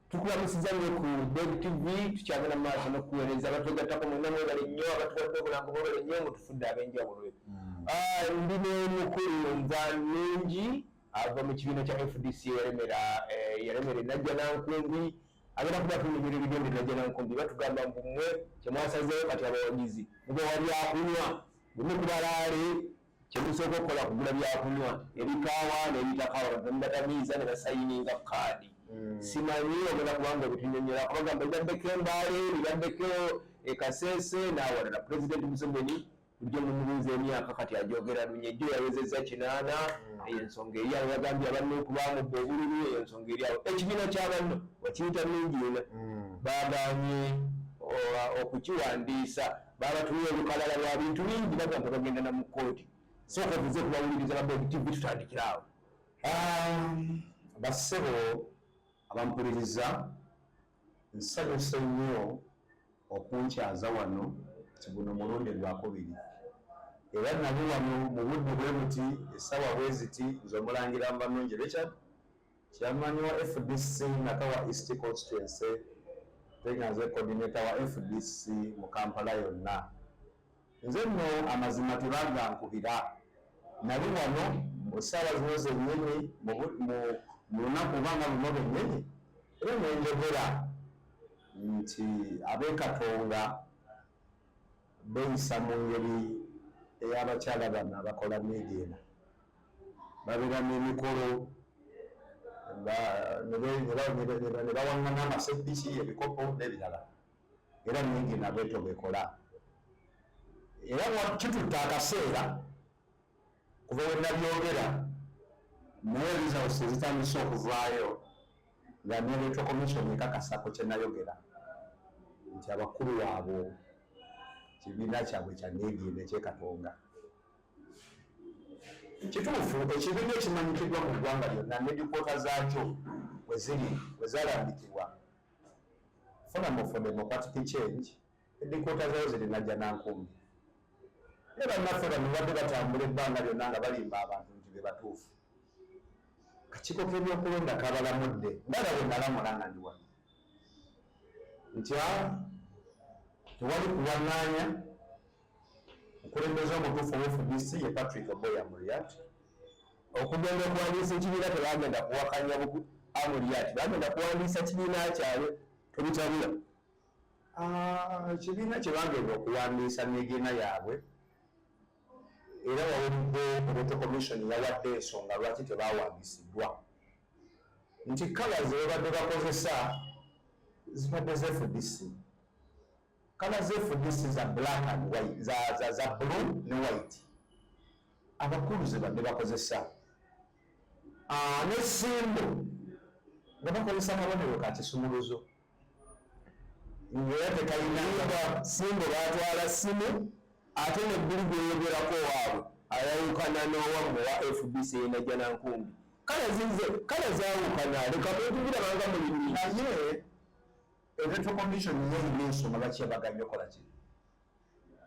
tukulamusizanye ku Dog TV tukyagala maaso n'okuweereza abatugattako mwenna mwebale nnyo abatuwadde obulango mwebale nnyo mutufudde ab'enjawulo. Ndi n'omukulu Nvanungi ava mu kibiina kya FDC yaremera Najjanankumbi agenda kuba tunyumirwa ebigende Najjanankumbi batugamba mbu mmwe kyemwasazeewo kati abawagizi mube wa byakunywa bwe mukubalaale kyemusooka okukola kugula byakunywa ebikaawa n'ebitakaawa bamubatamiiza ne basayininga kaadi. Simanyi ogenda kubanga bitunyonyola kubagamba ebibaddeko Embaale ebibaddeko Kasese n'awalala. Pulezidenti Museveni bulijjo mumubuuza emyaka kati ajogera Lunyejjo yawezezza 80 eyo ensonga eri awo yagambye abanne okubamubba obululu eyo ensonga eri awo. Ekibiina ky'abanno wakiyita mingiina baaganye okukiwandiisa babatumye olukalala lwa bintu bingi bagamba bagenda na mu kkooti. Sooka ovuze kubawuliriza Dog TV tutandikira awo. Bassebo abampuliriza nsanyuse nnyo okunkyaza wano nti guno mulundi gwakubiri era nali wano mu budde bwe buti essaawa bwe ziti nze Omulangira Nvanungi Richard chairman wa FDC Nakawa East Constituency teganze coordinator wa FDC mu Kampala yonna. Nze nno amazima tulaga nkubira nali wano mu ssaawa zino zennyini mu lunaku obanga luno lwennyini era nenjogera nti ab'e Katonga beeyisa mu ngeri ey'abakyala bano abakola meediya babeera n'emikolo ne bawaŋŋana amaseppiki ebikopo n'ebirala era mingi nabeeto bekola era kitutta akaseera kuva we nabyogera naye results zitandise okuvaayo nga n'electoral commission ekakasako kye nayogera nti abakulu abo kibiina kyabwe kya meediya eky'Ekatonga. Kituufu ekibiina ekimanyikiddwa mu ggwanga lyonna n'edikoota zaakyo bwe zalambikibwa Forum for Democratic Change edikoota zaayo ziri Najjanankumbi. Ne bannaffe bano badde batambula ebbanga lyonna nga balimba abantu nti be batuufu. Akakiiko k'ebyokulonda kabalamudde ndala bwe nalamula nga ndi wano nti tewali kuwaŋŋaanya. Okulembeza omutuufu wa FDC ye Patrick Oboya Amuriat okugenda okuwandiisa ekibiina tebagenda kuwakanya Amuriat bagenda kuwandiisa kibiina kyabwe tebitabula. Ekibiina kye bagenda okuwandiisa n'egiina yaabwe era wawulidde Electoral Commission yawadde ensonga lwaki tebawandiisiddwa nti kala ze babadde bakozesa zibadde za FDC. Kala za FDC za black and white za blue ne white abakulu ze badde bakozesa n'essimbo nga bakozesa amabonero ka kisumuluzo ng'era tekayinanga simbo baatwala simu ate nebbiri gweyogerako waabwe ayawukana n'owammwe wa FDC Najjanankumbi. Kale zaawukana leka twetubirabanga mu limi naye Electoral Commission yeyina ensonga lwaki yabagambye okola kino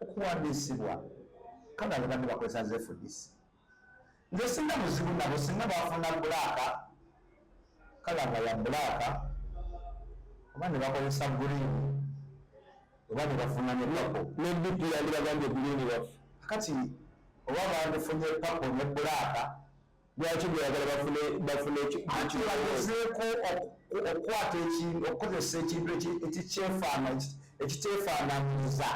okuwandiisibwa kale abadde bakozesa za FDC. Nze singa muzibu nabo singa bafuna bulaaka kale nga ya bulaaka oba ne bakozesa guliini oba ne bafuna ne papo ne DP yali bagambye guliini bafu kati oba bandifunye papo ne bulaaka lwaki bweyagala bafune bagezeeko okukwata ekintu okukozesa ekintu ekiteefaananyiriza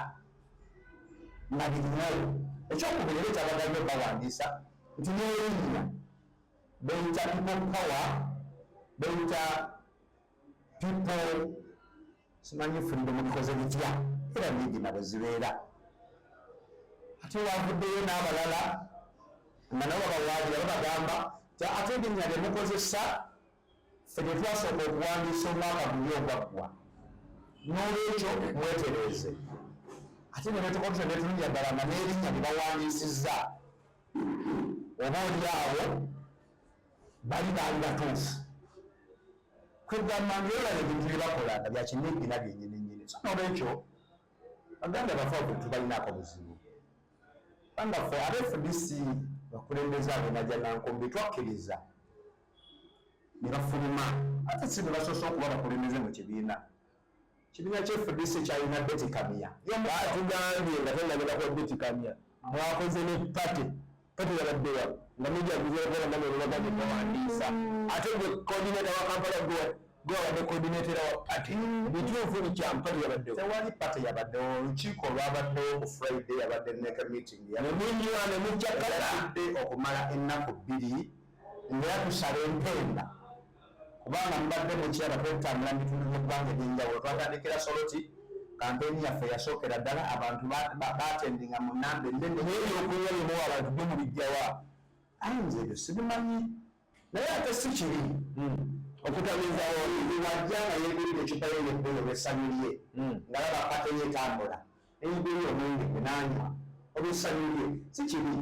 nga birinayo. Ekyokubiri era ekyabagambye bawandiisa nti n'erinnya beyita people power beyita people simanyi freedom gikoze bitya era n'egina bwe zibeera. Ate wavuddeyo n'abalala nga nabo babawaajira babagamba ate erinnya lye mukozesa ffe ne twasooka okuwandiisa omwaka guli ogwaggwa n'olwekyo mwetereeze. Ate ne betukozesa netulungi ddala nga n'erinnya lye bawandiisizza oba oli awo bali batuufu. Kwegamba ng'olaba ebintu bye bakola nga bya kinneegina byennyini. So n'olwekyo baganda baffe tubalinaako buzibu. Baganda ffe aba-FDC bakulembeza abo Najjanankumbi twakkiriza ne bafuluma ate si basoose okuba bakulembeze mu kibiina kye FDC kyalina Betty Kamya tugambye nga tennagenda kwa Betty Kamya mwakoze ne pate yabaddewa nga mujaguzeekola namwe lubaganye bawandiisa ate gwe coordinator wa Kampala gwe wabadde coordinator wa pate bituufu bikyamu pate yabaddewo tewali pate yabaddewo olukiiko lwabaddewo ku Friday yabadde neka meeting nemunywa nemukyakala okumala ennaku 2 nga yatusala empenda kubanga mubadde mukiraba twetambula mu bitundu by'eggwanga eby'enjawulo twatandikira Soroti kampeni yaffe yasookera ddala abantu batendinga mu nnamba ennene naye okunywa byemuwa abantu byo mubijjawa aye nze ebyo sibimanyi naye ate si kiri okutamiza wajja nga yeegulira ecupa y'ebbulu olw'essanyu lye ngalaba pate yeetambula eyigulira omwenge gwe n'anywa olw'essanyu lye si kiri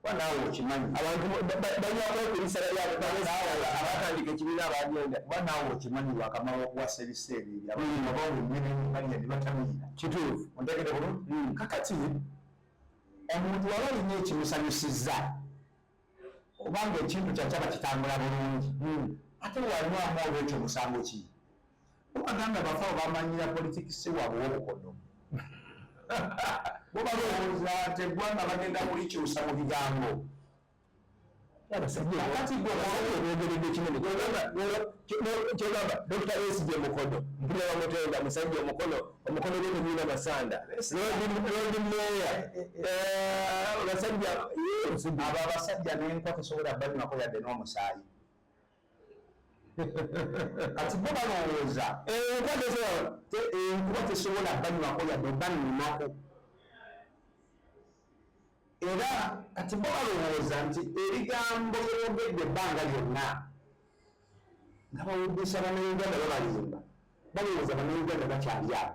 wanaawe okimanyi abantu banyakwekulisala abatandika ekibiina abagenda wanaawe okimanyi lwakamala okuwasa ebiseera ebyo abaawennenemalya ne batamuyira kituufu ontegere bulungi kakati omuntu waba alina ekimusanyusizza obanga ekintu kyakyaba kitambula bulungi ate wanywamu olwekyo musango ki obaganda bafawo bamanyira politikisi waabwe w'obukono bo balowooza nti eggwanga bagenda buli kyusa mu bigambo kati gweogeredde kinene kyogamba Dr. Besigye Mukono mpulira bamutenga musajja omukono gwe tegulina masanda Lord Mayor basajja abo abasajja n'enkwa tesobola balinako yadde n'omusaayi kati bo balowooza enkuba tesobola banywako yadde obaninako era kati bo balowooza nti ebigambo byogedde ebbanga lyonna nga bawuddisa bannayuganda babalimba balowooza bannayuganda bakyali awo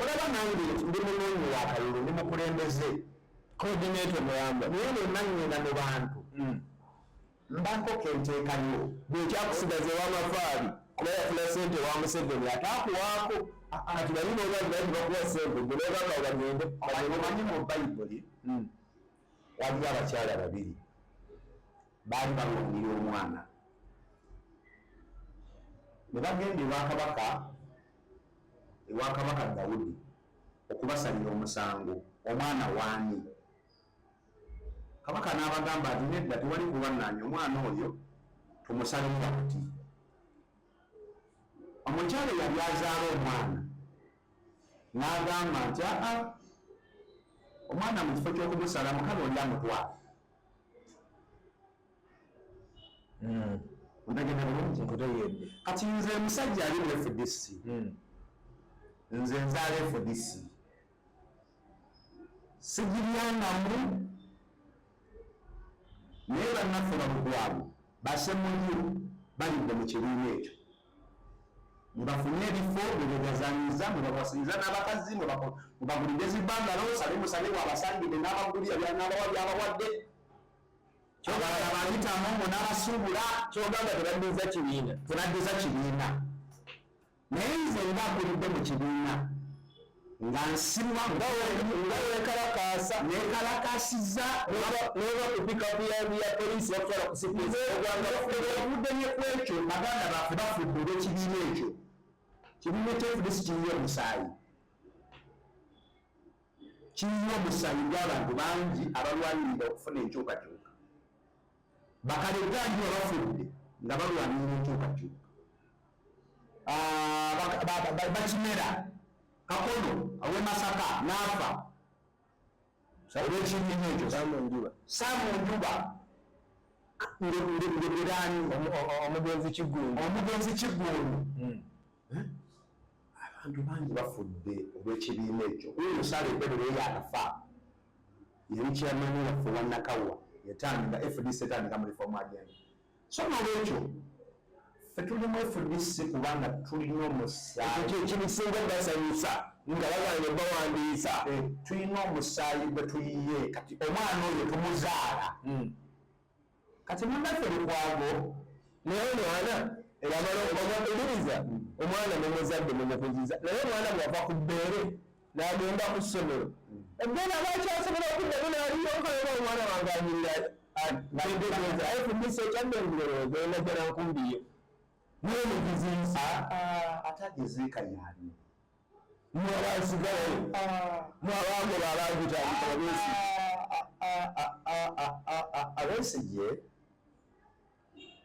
olaba nange ndi munoonyi wa kalulu ndi mukulembeze coordinator muyamba naye nemmanyenda mu bantu mbako kenteekayo bwekyakusigaza ewamafaali kuba yafuna sente wa Museveni ataakuwaako kati balina obaati bakuwa sente gwe nogamba bagende omanyi mu bayibuli waliyo abakyala babiri baali balwanira omwana ne bagenda ewa kabaka Dawudi okubasalira omusango omwana waani kabaka n'abagamba nti nedda tewali kubannaanya omwana oyo tumusalira kuti omukyala yali azaala omwana n'agamba nti omwana mu kifo ky'okumusala mukazi oli amutwala ontegedde bulungi nkutegedde kati nze musajja ali mu FDC nze nzaala FDC sigiryangamu naye bannaffe babugwabu basemulyu balidde mu kibiina ekyo mubafune ebifo mwebegazanyiza mwebawasiriza n'abakazi mwebagulire zibangalo musale bwabasangire n'abagulira n'abawa byabawadde kyobalala bayitamu ngo n'abasuubula kyogamba tebaddiza kibiina naye nze ngaakulidde mu kibiina nga nsimwa ngawekalakasa nekalakasiza noba ku pikapu ya polisi bakutwala ku obudde nekwekyo baganda baffe bafudde olw'ekibiina ekyo kibiina kyefudisi kiriyo omusaayi gw'abantu bangi abalwanirira okufuna enkyukakyuka bakaleganji bafudde nga balwanirira enkyukakyuka bakimera Kakono awe Masaka n'afa olw'ekibiina ekyo Saamu Njuba ngebirani omugenzi Kiggundu abantu bangi bafudde olw'ekibiina ekyo oyo Sale Pedro yakafa yali chairman waffe wa Nakawa yatandika FDC etandika mu reform agenda so n'olwekyo tuli mu FDC kubanga tulina omusaayi kibisinga basanyusa nga babanye bawandiisa tulina omusaayi gwe tuyiye kati omwana oyo tumuzaala kati munaffe lukwago naye omwana omuliriza omwana mumuzadde mumukuziza naye omwana bwava ku bbeere n'agenda ku ssomero ebbeere abakyasobola okuddamu n'aliyonkayoba omwana wange anyirira FDC ekyaddengulo enajjala nkumbiyo n'omugiziisi atagiziika yani mwabansigayo mwabange babagitandika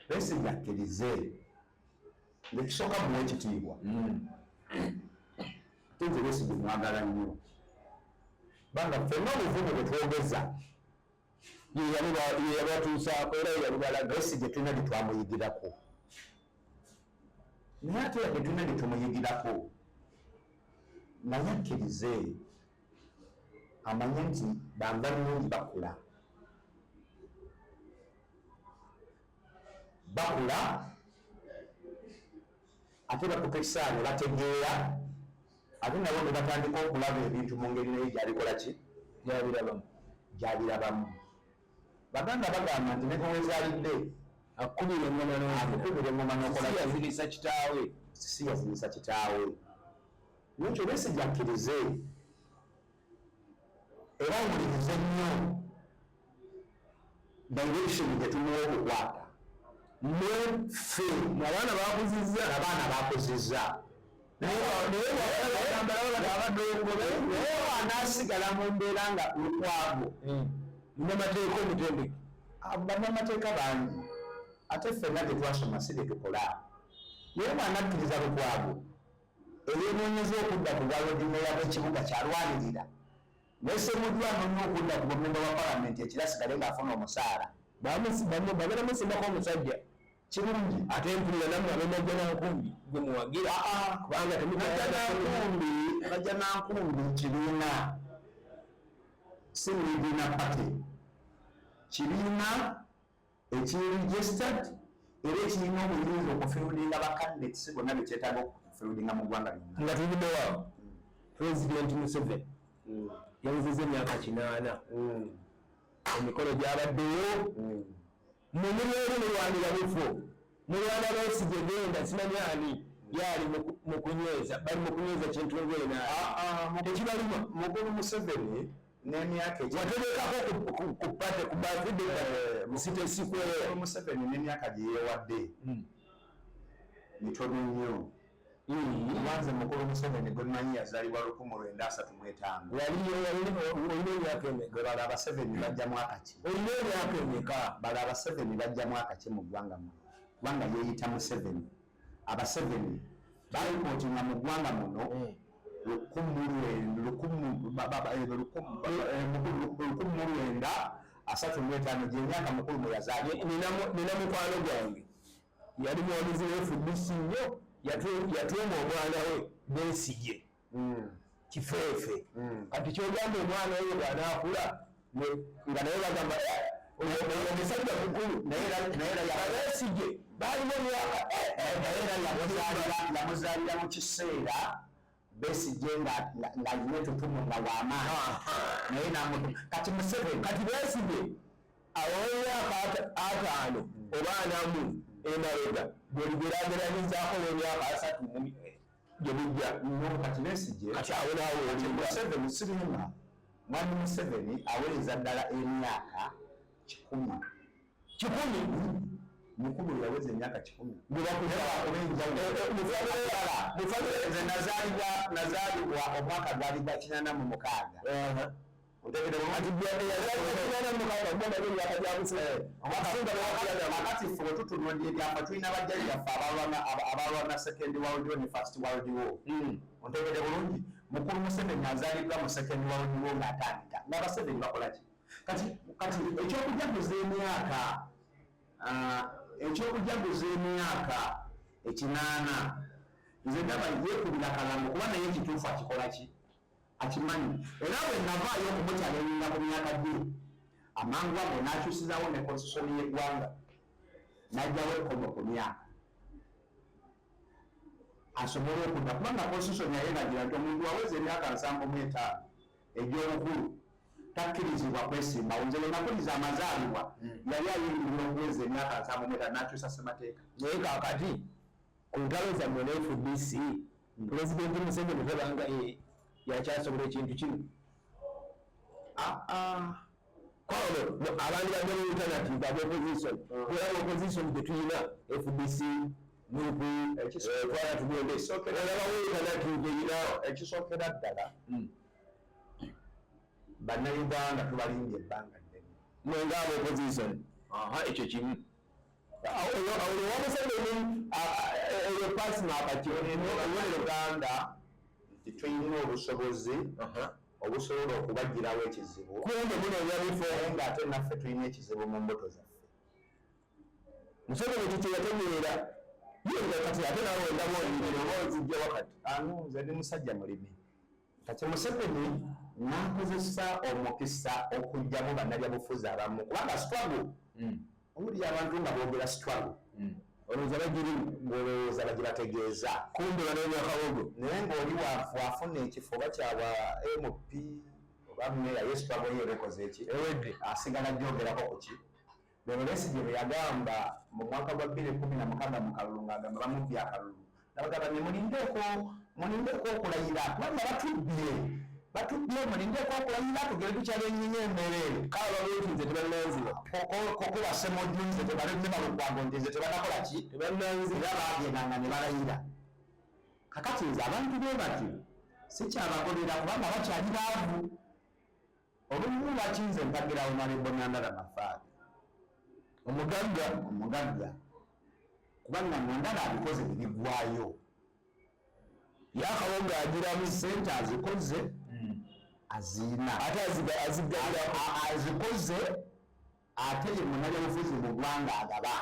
Besigye akkirize nekisooka muwa ekitiibwa tenze Besigye mwagala nnyo banga ffenna obuvumu bwe twogeza yeyabatuusaako era yeyabalaga Besigye tulina bye twamuyigirako naye ate yadde tulina bye tumuyigirako naye akkirize amanye nti bamba nnungi bakula ate bakupa ekisaanyi bategeera ate nabo ne batandika okulaba ebintu mu ngeri naye gyabikola ki gyabirabamu baganda bagamba nti ne bwezaalidde akubira engoma yazirisa kitaawe si yazirisa kitaawe nekyo Besigye akkirize era awulirize nnyo direction gye tumuwa okukwata neffe abaana bakuzizza naye wanaasigala mu mbeera nga lukwago munnamateeka omutendeke bannamateeka bangi ate ffenna tetwasoma si tetukola naye bwanakkiriza lukwago eyeenoonyeza okudda ku bwalodimeya bw'ekibuga kyalwanirira nesemujjano nnyo okudda ku bwamemba wa palamenti ekirasigale ng'afuna omusaala bagenda musimbako omusajja kirungi ate mpulira nammwe ab'emajja nankumbi gwe muwagira kubanga bajja nankumbi kibiina si bibiina pate kibiina ekiriregistered era ekirina obuyinza okufirudinga bakandidate si bonna bekyetaaga okufirudinga mu ggwanga lyonna nga tulimuwaawo pulezidenti Museveni yawezezza emyaka 8 emikolo gyabaddeyo mumuli eri mulwanira bifo mulwana Besigye genda simanyi ani yali mu kunyweza bali mu kunyweza kintu ngena tekibalima mukulu Museveni n'emyaka wategekako ku pate ku bafidde musite sikwera Museveni n'emyaka gye yeewadde mitono nnyo Mwanze mukulu Museveni gwe mmanyi yazaalibwa 1935 olina emyaka emeka bala Abaseveni bajja mwaka ki olina emyaka emeka bala Abaseveni bajja mwaka ki mu ggwanga muno ggwanga yeeyita Museveni Abaseveni balipootinga mu ggwanga muno 1935 gy'emyaka mukulu mwe yazaalibwa. Nina mukwano gwange yali muwagizi wa FDC nnyo yatuuma omwana we Besigye kifeefe kati kyogamba omwana we bw'anaakula nga naye bagamba omusajja mukulu naye Besigye balina emyaka yamuzaalira mu kiseera Besigye ng'alina etutumu nga w'amaanyi naye n'amutuma kati Museveni kati Besigye aw'emyaka 5 oba 4 emabega bw'oligeraageranyizaako n'emyaka 3 gyebujja kati Besigye kati awo naawe Museveni sirima mwami Museveni aweereza ddala emyaka 10 mukulu yaweza emyaka 10 nazaalibwa omwaka gwali gwa 86 akati ffe wetutunuulira ebyapa tulina bajjali baffe abalwana second world war ne first world war ontegedde bulungi mukulu Museveni azaalibwa mu second world war ng'atandika n'Abaseveni bakola ki kati ekyokujaguza emyaka 8 nze ndaba yeekubira kalambo kuba naye ekituufu akikola ki akimanyi era bwe navaayo okumukyaleeringa ku myaka gye amangu ago n'akyusizaawo ne constitution y'eggwanga n'ajjawo ekkomo ku myaka asobole okudda kubanga constitution yayeragira nti omuntu aweza emyaka 75 egy'obukulu takkirizibwa kwesimbawo nze wenakuliza amazaalibwa yali ayingira okuweza emyaka 75 n'akyusa ssemateeka naye kaakati ku ntalo zammwe ne FDC pulezidenti Museveni tebanga yakyasobola ekintu kino abantu bajja mu alternative ab'opposition era opposition tetuyina FDC nupu twala tugende olabawo alternative erina ekisookera ddala bannayuganda tubalimbye ebbanga ddene mwenga ab'opposition ekyo kimu wamuseveni eyo pasima uganda nti tulina obusobozi obusobola okubagirawo ekizibu kumbe munoonya bifo ng'ate naffe tulina ekizibu mu mbuto zaffe museveni kiki yategeera yenga kati ate nawe endamu ozijja wakati nze ndi musajja mulimi kati Museveni n'akozesa omukisa okugyamu bannabyabufuzi abamu kubanga struggle owulira abantu nga boogera struggle olowooza bagirimu ng'olowooza bagibategeeza kumbe banoonya kawogo naye ng'oli wafuna ekifo oba kyaba MP oba meya ye struggle yo rekoze eki ewedde asigala gyogerako ku ki Lero Besigye bwe yagamba mu mwaka gwa 2016 mu Kalulu ng'agamba bamubbi akalulu nabagamba ne mulindeeko okulayira kubanga batubbye mulindeeko okulayira tugere tukyala ennyinyi embeerere kale babeeti nze tebannanzira kokuba semojju nze tebalemme balukwango nti nze tebanakola ki tebannanzira era bagendanga ne balayira kakati nze abantu be bati sikyabagolera kubanga bakyali baavu olumu bakinze mpagirawo Honorable Nandala Mafabi omugagga kubanga Nandala abikoze nebigwayo yakawoga agiramu sente azikoze azina ate azikoze ate ye munnabyabufuzi mu ggwanga agaba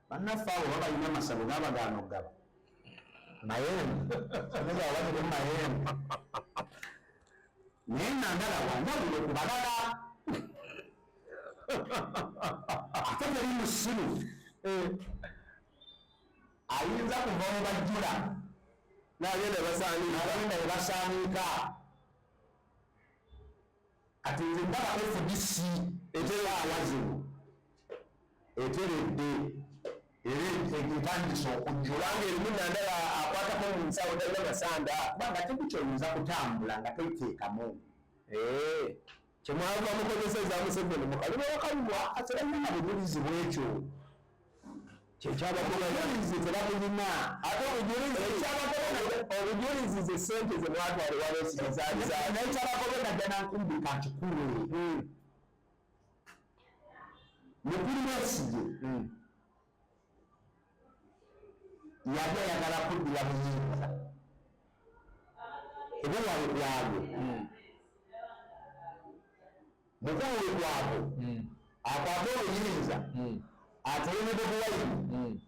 bannaffe abo babalina amasabo gabagaana okugaba mayembe negawabanire mayembe naye Nandala wanjawulo ku balala ate teri musiru ayinza kuva mu bajjula n'agenda basaanika kati nze ndaba FDC etera awazibu eteredde era etandise okujjula ng'erimu Nandala akwatako mu nsawo talina masanda kubanga tekikyoyinza kutambula nga toyiteekamu kyemwava mukozeseza Museveni mukalulu wakalulwa aserayina bujulizi bwekyo kyekyabakolizi tebabulina ate obujulizi ze sente ze mwatwale naye kyabakobe najja nankumbi kankikule mukulu Besigye yali ayagala kuddira buyinza ebyewale bwabwe mukulu we gwabwe akwate obuyinza aterenede buwayini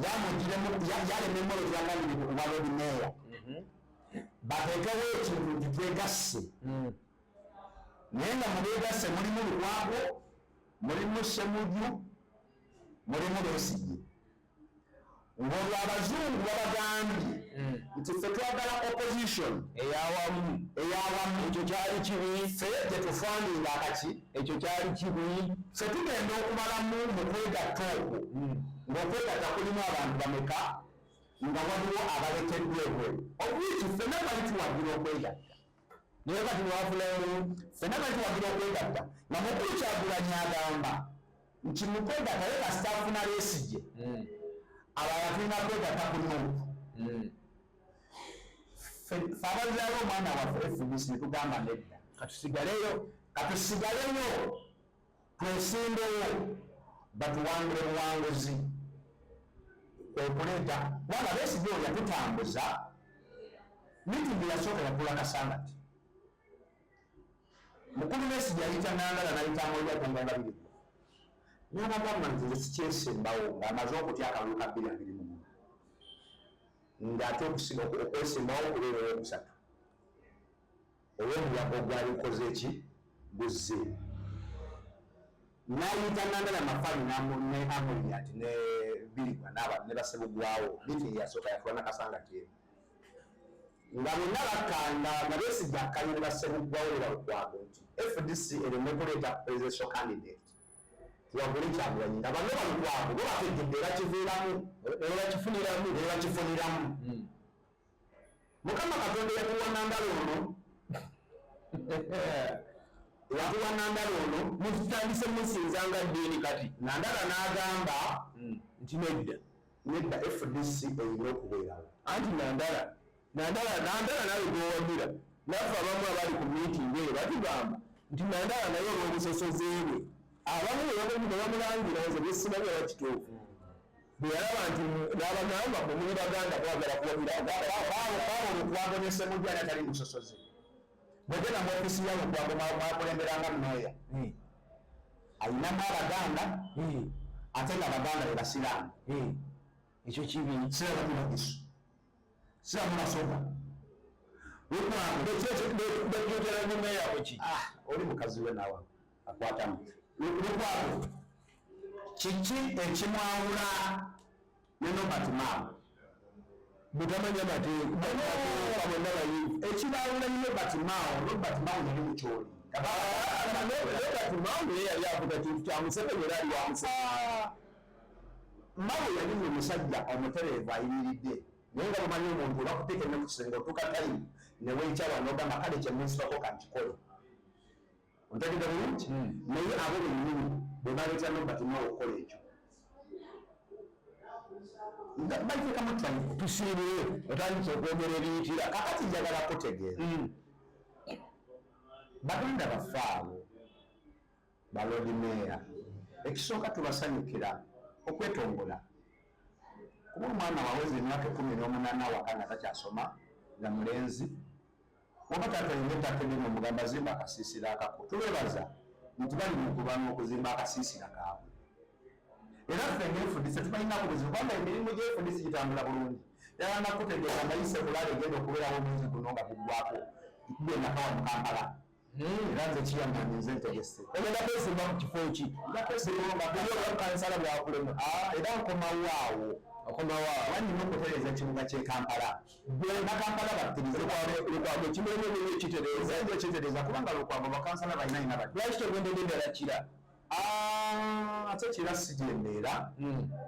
yalema emmolo zyangaliri kuba lodi meeya bateekewo ekintu nti twegasse naye nga mubeegasse mulimu Lukwago mulimu Ssemujju mulimu Besigye ng'olwo abazungu babagambye nti ffe twagala opposition eyawamu ekyo kyali kibi ffe gye tufaninga akaki ekyo kyali kibi ffe tugenda okumalamu mu kwegatta okwo ng'okwegatta kulimu abantu bameka nga waliwo abalekeddwa ebweru obwiki ffenna bali tuwagira okwegatta naye kati wafulamu ffenna bali tuwagira okwegatta nga mukulu Kyagulanyi agamba nti mu kwegatta ye kasitaafuna Besigye abalala tulina kwegatta ku Nuupu abazaala omwana waffe FDC ne tugamba nedda katusigaleyo twesimbewo batuwangule buwanguzi okuleeta kubanga Besigye oyo yatutambuza mitingi yasooka yatula Kasangati mukulu Besigye yayita Nandala nayita Amolya Biri n'abagamba nti nze sikyesimbawo ng'amaze okutya akalulu ka 2021 ng'ate okwesimbawo okubeera owokusatu olw'omuyaga ogwali gukoze eki guzze n'ayita Nandala Mafabi ne Amolya ati ne Birigwa ne Basebugwawo mitingi yasooka yatula na Kasangati nga bonna bakkanga nga Besigye akkanye ne Basebugwawo ne Lukwago nti FDC ereme kuleeta presidential candidate tuwagule Kyagulanyi nga bano Lukwago bo bategedde bakiviiramu bakifuniramu Mukama Katonda yakuwa Nandala ono Watuwa Nandala ono mutandise musinzanga ddiini kati. Nandala n'agamba nti nedda FDC erina okubeerawo. Anti Nandala nawe gwowagira naffe abamu abali ku miitingi eyo batugamba nti Nandala naye olw'obusosoze bwe abamu ne bamulangira nze byesibabe bakituufu bwe yalaba nti n'abagamba mumuli baganda kwagala kuwagira olukwago ne Ssemujjani atali musosoze bwegenda mu ofisi ya lukwago mwakulemberanga Noya ayinamu abaganda ate nga abaganda be basiraamu. Ekyo kibi sirabagisu siramunasoga lukwago nyuma yabwe ki oli mukazi we nawe akwatamu lukwago kiki ekimwawula ne Nobert Mao butamanya mateeka ekibawula ne Nobert Mao yali mukyoli Nobert Mao naye yali avuga kintu kya Museveni era ali wa Museveni. Mao yali omusajja omutereevu ayimiridde naye nga bumanyi omuntu bakuteeka ne ku kisenge otuuka tayimu ne weekyala n'ogamba kale kyemunsibako kankikole ontegedde bulungi naye abo bennyini bwe baleeta Nobert Mao okukola ekyo bayiteekamu twayifu tusiibire otandise okwogera ebiyitira kakati njagala kutegeeza baganda baffe abo balodi meeya ekisooka tubasanyukira okwetongola kuba omwana waweza emyaka 18 awaka nga takyasoma nga mulenzi oba taata yina ettaka eriri omugamba zimba akasiisira akako tulebaza nti bali mu kulwana okuzimba akasiisira kaabwe era ffe ng'efudise tubalinaku buzibu kubanga emirimu gy'efudisi gitambula bulungi era nakutegeeza mayise kulaala egenda okubeerawo omwezi guno nga guggwako genda kawa mu Kampala era nze kiyamani nze ntegese ogenda kwesimba ku kifo ki kansala bwakulema era nkomawaawo wanyina okutereeza ekibuga ky'e Kampala na Kampala bakkirize lukwago kimulemye ekitereeza nze ekitereeza kubanga lukwago bakansala balina ina bati lwaki togendedendera kira ate kira sigyembeera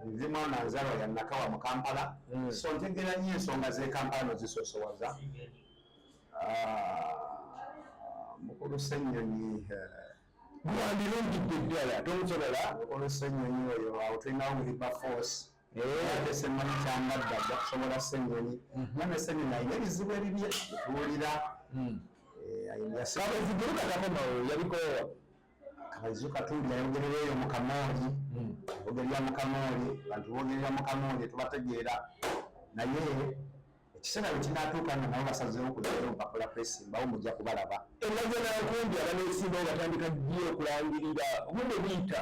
nze mwana nzalwa yannakawa mu Kampala so ntegera nnyo ensonga z'e Kampala nozisosowaza mukulu Ssenyonyi gwandilungidde ddala tomusobola mukulu Ssenyonyi oyo awo tulinawo Wilberforce ate Ssenyonyi kyangadda ajja kusobola Ssenyonyi nane Ssenyonyi ayina ebizibu ebibye tuwulira kabezigerukatakomawo yabikowa kabazizuka tuwulira yogerera eyo mu Kamooli yogerera mu Kamooli bantu bogerera mu Kamooli tubategeera naye ekiseera bwe kinaatuuka nga nabo basazeewo okugerayo mpapula kwesimbawo mujja kubalaba engaze nakumbi abanesimbawo batandika ggye okulangirira obudde biyita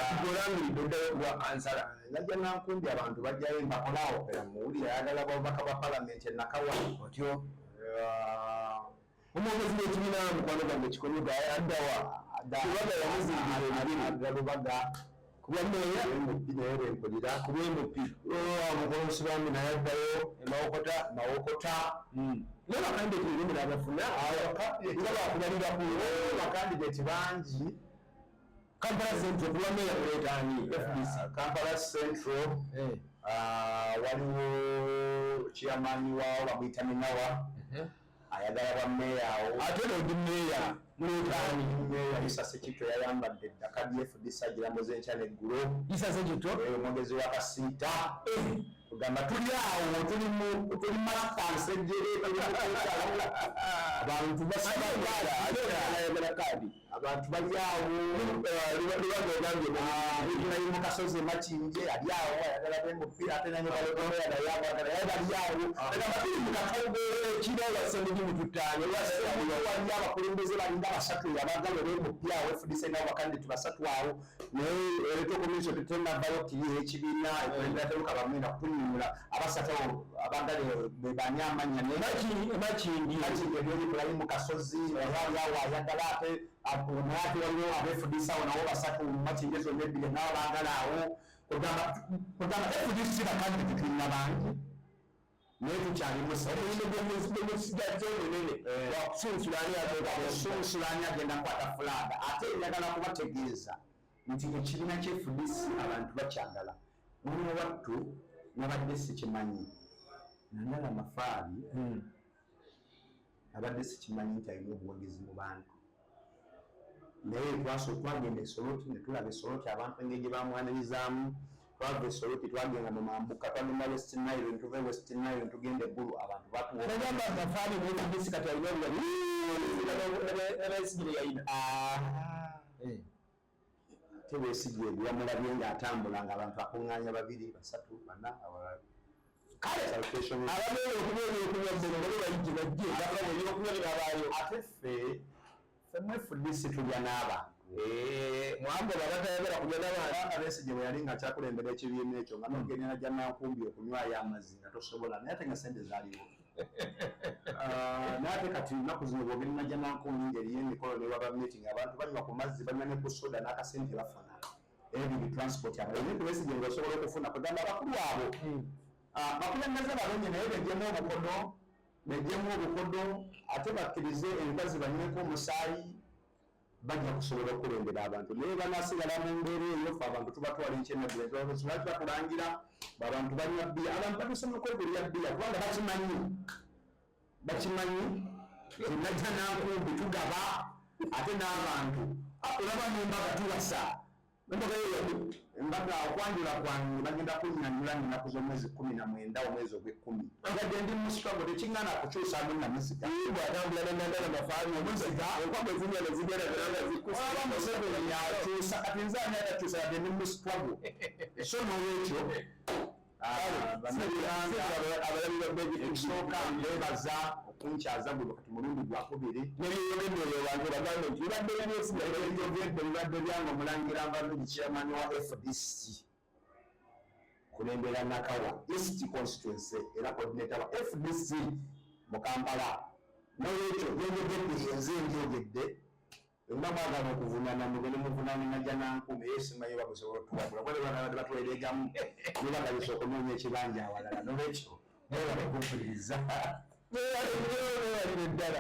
tugolangiridde oddayo kuba kansala engaja nankumbi abantu bajjayo empapula opera muwulira ayagala babaka ba palamenti enakawa otyo omwogezi w'ekibiina mukwano gwange kikonyoga addawa kubaga yamuzingira lubaga kubwameeya naye lwempulira kubwempi mukolosi bambi naye addayo mawokota n'abakandideti ebindi n'abafuna nga bakubalira ku bakandideti bangi Kampala Central kubwameeya kuleetaani FDC Kampala Central waliwo chairman waawo bamuyita Minawa ayagala bwa meeya awo ate n'odi meeya muleetaani meeya Isa Sekitto yayambadde ettaka lya FDC agiramuze enkya n'eggulo Isa Sekitto omwogezi wa Kasiita tugamba tuli awo tuli masansejjere abantu basayagala kaadi abantu bali awo naye mukasozi makinje ali awo ayagala bemupiira ate nanyo baleoyagala bali awo tuli mukatogo ekirolasenegi mututaanye wali abakulembeze balinga basatu abagala bemupiira awo FDC nabo bakandideti basatu awo naye electoral commission tetunavayo kiri ekibiina ekulembera teruka bamwenda kutunyunyula abasatu abagala bebani amanya makindi ebyoli kulayi mukasozi wali awo ayagala ate omwati waliwo abefudisa awo nabo basatu makindi zonna ebbiri nabo bagala awo kugamba FDC bakandideti tulina bangi naye tukyalimu wakusunsulani agenda kwata fulaga ate njagala kubategeeza nti ekibiina ky'FDC abantu bakyagala mwana wattu nabadde sikimanyi Nandala Mafaali abadde sikimanyi nti alina obuwagizi mu bantu naye twagenda Esoloti ne tulaba Esoloti abantu engeri gye bamwanirizamu twava Esoloti twagenda mu Mambuka twagenda West Nile ne tuva West Nile ne tugenda eggulu abantu bagamba akafaani n'ebidisi kati alina obuwagizi yayina ate Besigye byamulabye ng'atambula ng'abantu akuŋŋaanya 2 3 4 abalala kale ababeera okubeera okunywa bbere bayijje bajje gakabo ebyokunywa birabaayo ate ffe FDC tulya n'abantu mwambo babatayagala kunywa n'abantu Besigye bwe yali ng'akyakulembera ekibiina ekyo nga n'ogenda najja nankumbi okunywayo amazzi nga tosobola naye ate nga sente zaaliwo naate kati nnaku zino bwogenda najja nankumbi ng'eriyo emikolo ne waba meeting abantu banywa ku mazzi banywa ne ku soda n'akasente bafuna ebiri transport abalimi Besigye ng'osobola okufuna kugamba abakulu abo bakulembeze balungi naye bejjemu obukodo ate bakkirize engazi banyweko omusaayi bajja kusobola okulembera abantu naye banasigala mu mbeera eyo fe abantu tubatwala ekyemagulaki batulangira abantu banywa bbiya abantu batusoma okwegulira bbiya kubanga bakimanyi enajja nankumbi tugaba ate n'abantu olaba nembaga tuwasa embaga okwanjula kwange bagenda kunnyonnyola ennaku z'omwezi 19 omwezi ogw'10 ngadde ndi mu struggle tekiŋŋaana kukyusaamu namuziga bw'atambula n'endagala mafaani omuziga enkwagwe zinya ne zigera ziranga zikusaba Museveni yakyusa kati nze ani atakyusa yadde ndi mu struggle so n'olwekyo ekisooka ndeebaza okunkyaza buli kati mulundi gwakubiri nebiyogedde eyo bantu bagambe nti bibadde byange omulangira Nvalungi chairman wa FDC kulembera Nakawa East constituency era coordinator wa FDC mu Kampala n'olwekyo byogedde enze njogedde nga mwagala okuvunaana mugende muvunaane najja nankume yesimanyi bakusobola otuwabula bale bana batwereegamu nibagalisa okunoonya ekibanja awalala n'olwekyo naye balakumpuliriza neewalire ddala